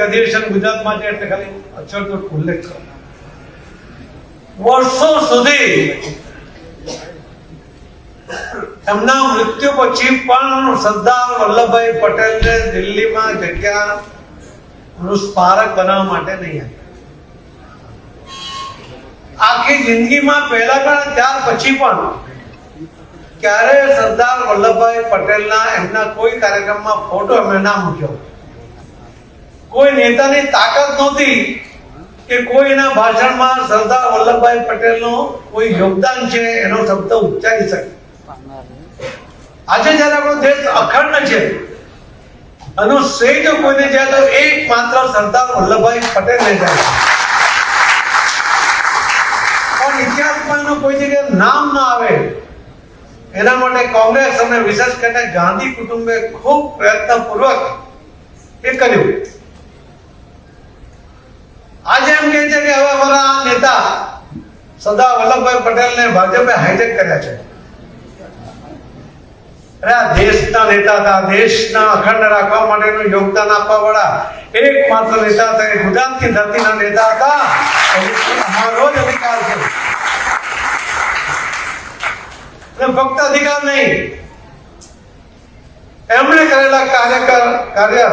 અધિવેશન ગુજરાત માટે એટલે ખાલી અચળતો ઉલ્લેખ કરો. વર્ષો સુધી એમના મૃત્યુ પછી પણ સરદાર વલ્લભભાઈ પટેલને દિલ્હીમાં જગ્યાનું સ્મારક બનાવવા માટે નહીં આવ્યા. આખી જિંદગીમાં પહેલા પણ ત્યાર પછી પણ ક્યારે સરદાર વલ્લભભાઈ પટેલના એમના કોઈ કાર્યક્રમમાં ફોટો એમણે ના મૂક્યો. કોઈ નેતાની તાકાત નહોતી કે કોઈના ભાષણમાં સરદાર વલ્લભભાઈ પટેલનું કોઈ યોગદાન છે એનો શબ્દ ઉચ્ચારી શકે. આજે જયારે આપણો દેશ અખંડ છે એનો શ્રેય જો કોઈને જાય તો એકમાત્ર સરદાર વલ્લભભાઈ પટેલને જાય. પણ ઇતિહાસમાં એનું કોઈ જગ્યાએ નામ ના આવે એના માટે કોંગ્રેસ અને વિશેષ કરીને ગાંધી કુટુંબે ખૂબ પ્રયત્નપૂર્વક એ કર્યું. આજે એમ કહે છે કે હવે અમારા નેતા સરદાર વલ્લભભાઈ પટેલને ભાજપે હાઈજેક કર્યા છે. અરે આ દેશના નેતા હતા, દેશના અખંડ રાખવા માટેનું યોગદાન આપવા વાળા એકમાત્ર નેતા હતા, ગુજરાતની ધરતીના નેતા હતા. અમારો જ અધિકાર છે. ફક્ત અધિકાર નહીં, એમણે કરેલા કાર્ય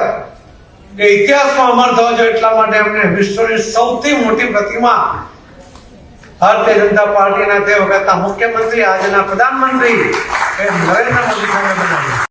કે ઇતિહાસમાં અમર થવા જોઈએ એટલા માટે એમણે વિશ્વની સૌથી મોટી પ્રતિમા ભારતીય જનતા પાર્ટીના તે વખતના મુખ્યમંત્રી આજના પ્રધાનમંત્રી નરેન્દ્ર મોદી સાહેબે બનાવી.